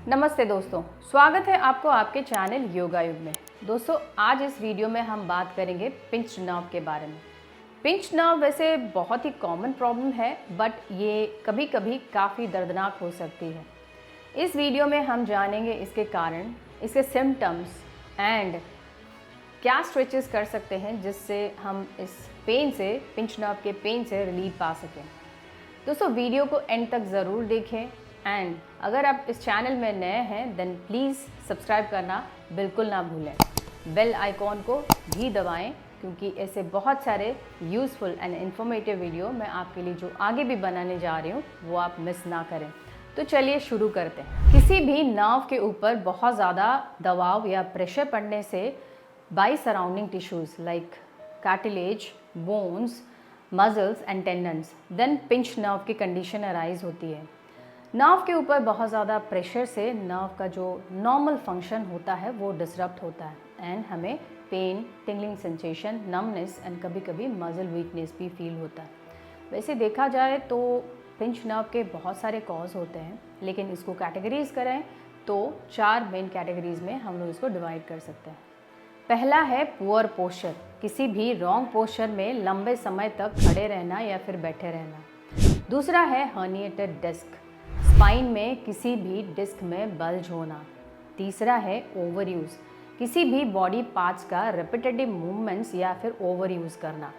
नमस्ते दोस्तों, स्वागत है आपको आपके चैनल योगा युग में। दोस्तों, आज इस वीडियो में हम बात करेंगे पिंच नर्व के बारे में। पिंच नर्व वैसे बहुत ही कॉमन प्रॉब्लम है, बट ये कभी कभी काफ़ी दर्दनाक हो सकती है। इस वीडियो में हम जानेंगे इसके कारण, इसके सिम्टम्स एंड क्या स्ट्रेचेस कर सकते हैं जिससे हम इस पेन से, पिंच नर्व के पेन से रिलीफ पा सकें। दोस्तों, वीडियो को एंड तक ज़रूर देखें एंड अगर आप इस चैनल में नए हैं देन प्लीज़ सब्सक्राइब करना बिल्कुल ना भूलें। बेल आइकॉन को भी दबाएं क्योंकि ऐसे बहुत सारे यूज़फुल एंड इन्फॉर्मेटिव वीडियो मैं आपके लिए जो आगे भी बनाने जा रही हूँ वो आप मिस ना करें। तो चलिए शुरू करते हैं। किसी भी नर्व के ऊपर बहुत ज़्यादा दबाव या प्रेशर पड़ने से by surrounding tissues like cartilage, bones, muscles and tendons, then pinch nerve की कंडीशन अराइज होती है। नर्व के ऊपर बहुत ज़्यादा प्रेशर से नर्व का जो नॉर्मल फंक्शन होता है वो डिसरप्ट होता है एंड हमें pain, tingling sensation, numbness and कभी कभी मसल वीकनेस भी फील होता है। वैसे देखा जाए तो पिंच नर्व के बहुत सारे कॉज होते हैं, लेकिन इसको कैटेगरीज करें तो 4 मेन कैटेगरीज में हम लोग इसको डिवाइड कर सकते हैं। पहला है पुअर पोस्चर, किसी भी रॉन्ग पोस्चर में लंबे समय तक खड़े रहना या फिर बैठे रहना। दूसरा है हर्निएटेड डिस्क, स्पाइन में किसी भी डिस्क में बल्ज होना। तीसरा है ओवर यूज़, किसी भी बॉडी पार्ट्स का रिपीटेटिव मूवमेंट्स या फिर ओवर यूज़ करना।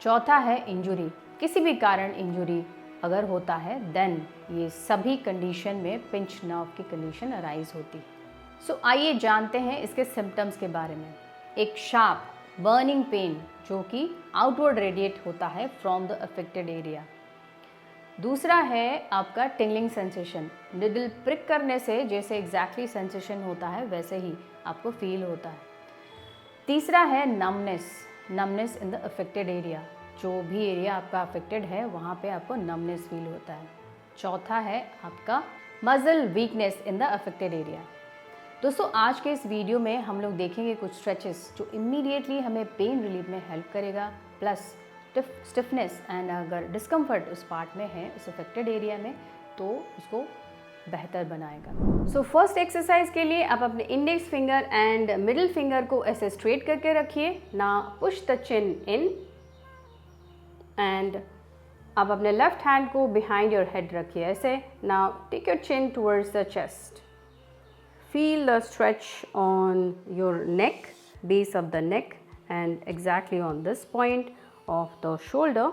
चौथा है इंजुरी, किसी भी कारण इंजुरी अगर होता है देन ये सभी कंडीशन में पिंच नर्व की कंडीशन अराइज होती है। सो आइए जानते हैं इसके सिम्टम्स के बारे में। एक शार्प बर्निंग पेन जो कि आउटवर्ड रेडिएट होता है फ्रॉम द अफेक्टेड एरिया। दूसरा है आपका टिंगलिंग सेंसेशन, निडल प्रिक करने से जैसे एग्जैक्टली सेंसेशन होता है वैसे ही आपको फील होता है। तीसरा है numbness in the affected area, जो भी एरिया आपका अफेक्टेड है वहाँ पे आपको नमनेस फील होता है। चौथा है आपका muscle weakness in the affected area. दोस्तों, आज के इस वीडियो में हम लोग देखेंगे कुछ स्ट्रेचेस जो इमीडिएटली हमें पेन रिलीफ में हेल्प करेगा, प्लस स्टिफनेस एंड अगर डिस्कम्फर्ट उस पार्ट में है, उस अफेक्टेड एरिया में, तो उसको बेहतर बनाएगा। सो फर्स्ट एक्सरसाइज के लिए आप अपने index finger and middle finger को ऐसे स्ट्रेट करके रखिए। ना push the chin in and आप अपने लेफ्ट हैंड को बिहाइंड योर हेड रखिए ऐसे। Now take your chin towards the chest, feel the stretch on your neck, base of the neck, and exactly on this point of the shoulder.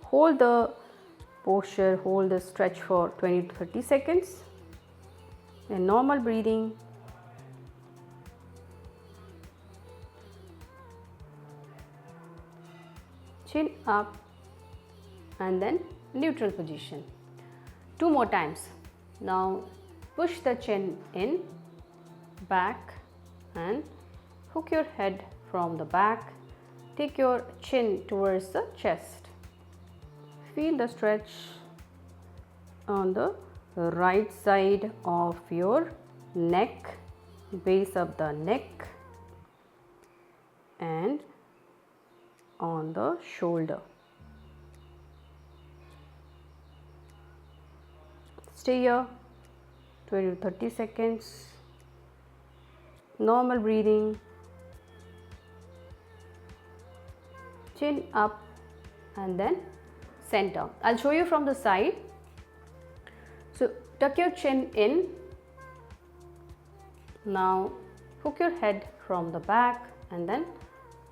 Hold the posture, hold the stretch for 20 to 30 seconds and normal breathing. Chin up and then neutral position. 2 more times. Now push the chin in, back and hook your head from the back. Take your chin towards the chest. Feel the stretch on the right side of your neck, base of the neck and on the shoulder. Stay here 20 to 30 seconds. Normal breathing. Chin up and then center. I'll show you from the side. So tuck your chin in. Now hook your head from the back and then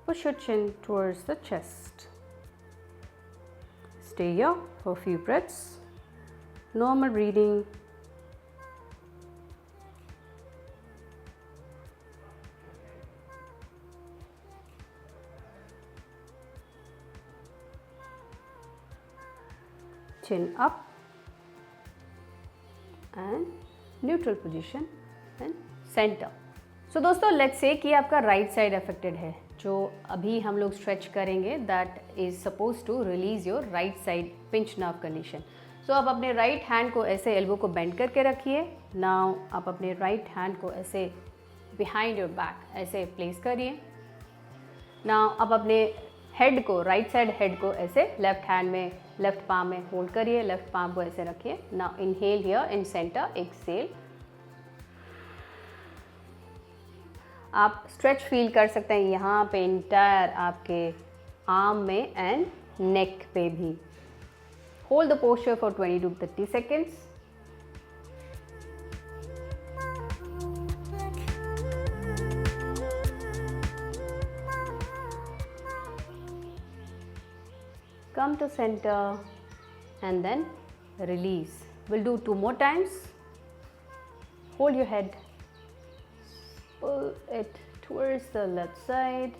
push your chin towards the chest. Stay here for a few breaths. Normal breathing. Chin up and neutral position and center. So दोस्तों, let's say कि आपका right side affected है, जो अभी हम लोग stretch करेंगे that is suppose to release your right side pinch nerve condition. So आप अपने राइट हैंड को ऐसे एल्बो को बेंड करके रखिए। नाउ आप अपने राइट हैंड को ऐसे बिहाइंड योर बैक ऐसे प्लेस करिए। नाउ आप अपने हेड को, राइट साइड हेड को ऐसे लेफ्ट हैंड में लेफ्ट पाम में होल्ड करिए, लेफ्ट पाम को ऐसे रखिए। Now inhale here in centre, exhale. आप स्ट्रेच फील कर सकते हैं यहाँ पे इंटायर आपके आर्म में एंड नेक पे भी। Hold the posture for 20 to 30 seconds. Come to center and then release. We'll do 2 more times. Hold your head, pull it towards the left side.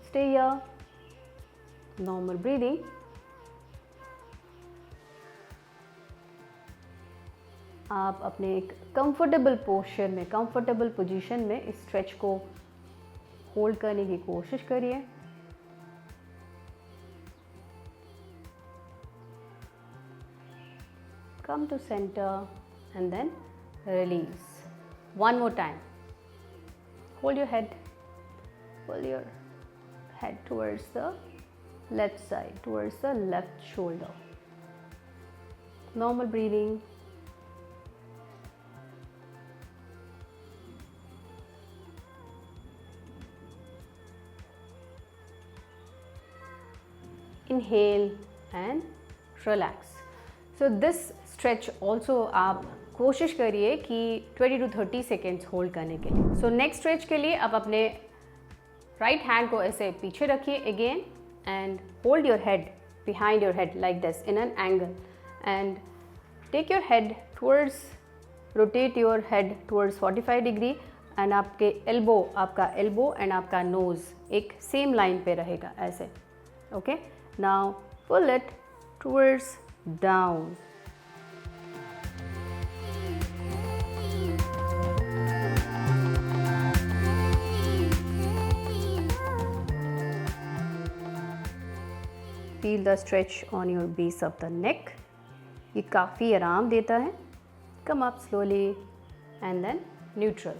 Stay here. Normal breathing. आप अपने एक comfortable posture में, comfortable position में इस stretch को hold करने की कोशिश करिए। Come to center and then release. One more time. Hold your head, pull your head towards the left side, towards the left shoulder. Normal breathing. Inhale and relax. So this stretch also आप कोशिश करिए कि 20 to 30 seconds hold करने के लिए। So next stretch के लिए आप अपने राइट हैंड को ऐसे पीछे रखिए again and hold your head behind your head like this in an angle and take your head towards, rotate your head towards 45 degree and आपका एल्बो एंड आपका नोज़ एक सेम लाइन पे रहेगा ऐसे। Okay, now pull it towards down. Feel the stretch on your base of the neck. ये काफ़ी आराम देता है। Come up slowly and then neutral.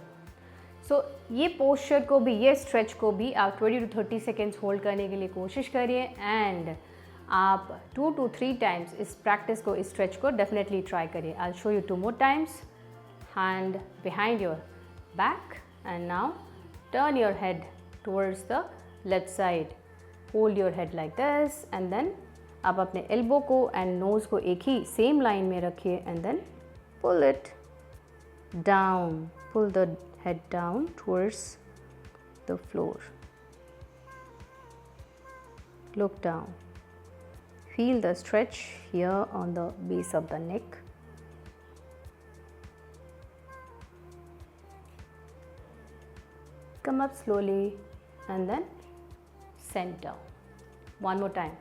So ये पोस्चर को भी, ये स्ट्रेच को भी आप 20 to 30 seconds होल्ड करने के लिए कोशिश करिए एंड आप 2 to 3 times इस प्रैक्टिस को, इस स्ट्रेच को डेफिनेटली ट्राई करिए। I'll show you 2 more times. Hand behind your back and now turn your head towards the left side. Hold your head like this and then आप अपने elbow को and nose को एक ही same line में रखिए and then pull it down, pull the head down towards the floor. Look down. Feel the stretch here on the base of the neck. Come up slowly and then center. One more time.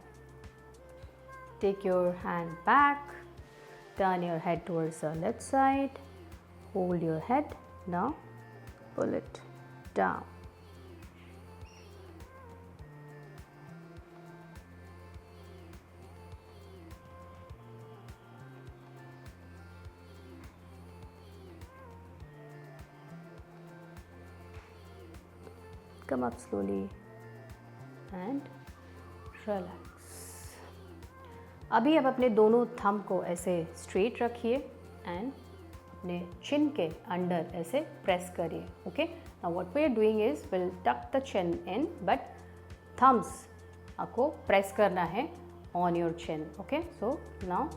Take your hand back, turn your head towards the left side, hold your head, now pull it down. Come up slowly and relax. अभी आप अपने दोनों thumb को ऐसे straight रखिए and अपने चिन के under ऐसे प्रेस करिए। Okay, now what we are doing is will tuck the chin in but thumbs आपको प्रेस करना है on your chin. Okay, so now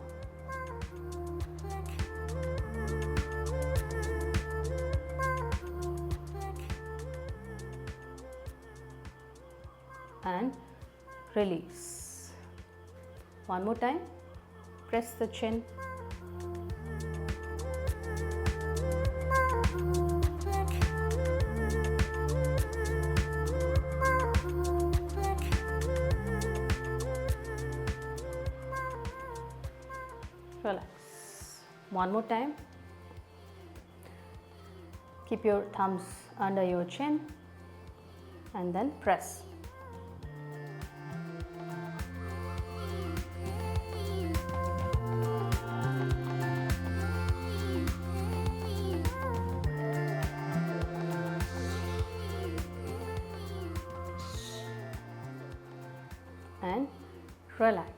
and release. One more time, press the chin. Relax. One more time. Keep your thumbs under your chin and then press. And relax.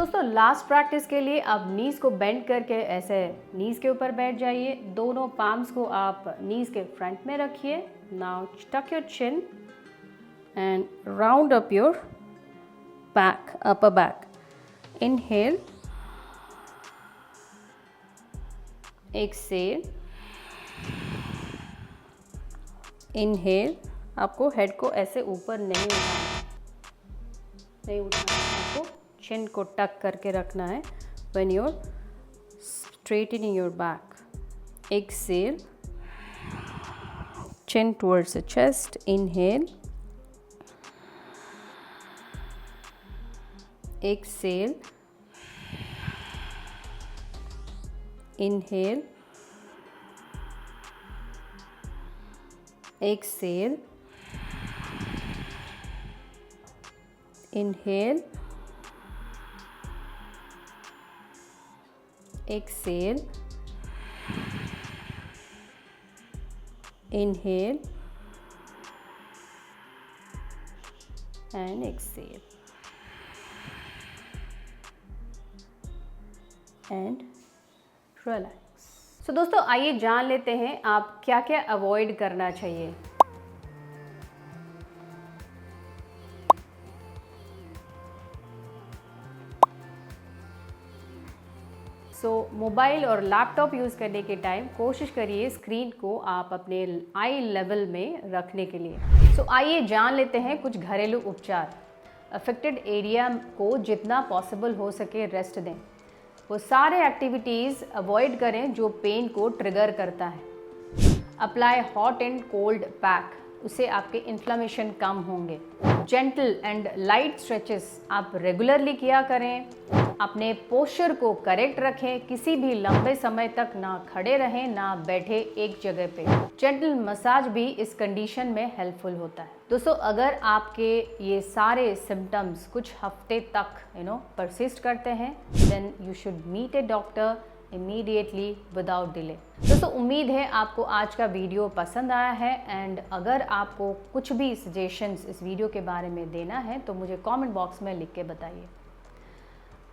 दोस्तों last practice के लिए आप knees को bend करके ऐसे knees के ऊपर बैठ जाइए। दोनों पाम्स को आप नीज़ के फ्रंट में रखिए। नाउ टक your chin and round up your back, upper back. Inhale, exhale, inhale. आपको हेड को ऐसे ऊपर नहीं उठाना है, आपको चिन को टक करके रखना है when you are straightening your back. Exhale, chin towards the chest. Inhale, exhale, inhale, exhale, inhale, exhale, inhale and exhale and relax। So दोस्तों आइए जान लेते हैं आप क्या क्या अवॉइड करना चाहिए। मोबाइल और लैपटॉप यूज़ करने के टाइम कोशिश करिए स्क्रीन को आप अपने आई लेवल में रखने के लिए। आइए जान लेते हैं कुछ घरेलू उपचार। अफेक्टेड एरिया को जितना पॉसिबल हो सके रेस्ट दें। वो सारे एक्टिविटीज़ अवॉइड करें जो पेन को ट्रिगर करता है। Apply hot and cold pack, उससे आपके इन्फ्लेमेशन कम होंगे। जेंटल एंड लाइट स्ट्रेचेस आप रेगुलरली किया करें। अपने पोस्चर को करेक्ट रखें। किसी भी लंबे समय तक ना खड़े रहें ना बैठे एक जगह पे। जेंटल मसाज भी इस कंडीशन में हेल्पफुल होता है। दोस्तों अगर आपके ये सारे सिम्टम्स कुछ हफ्ते तक परसिस्ट करते हैं then you should meet a doctor immediately without delay. दोस्तों उम्मीद है आपको आज का वीडियो पसंद आया है एंड अगर आपको कुछ भी सजेशंस इस वीडियो के बारे में देना है तो मुझे कमेंट बॉक्स में लिख के बताइए।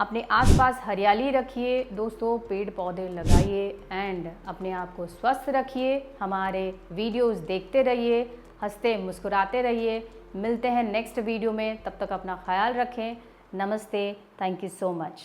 अपने आसपास हरियाली रखिए दोस्तों, पेड़ पौधे लगाइए एंड अपने आप को स्वस्थ रखिए। हमारे वीडियोस देखते रहिए, हंसते मुस्कुराते रहिए। मिलते हैं नेक्स्ट वीडियो में, तब तक अपना ख्याल रखें। नमस्ते, थैंक यू सो मच।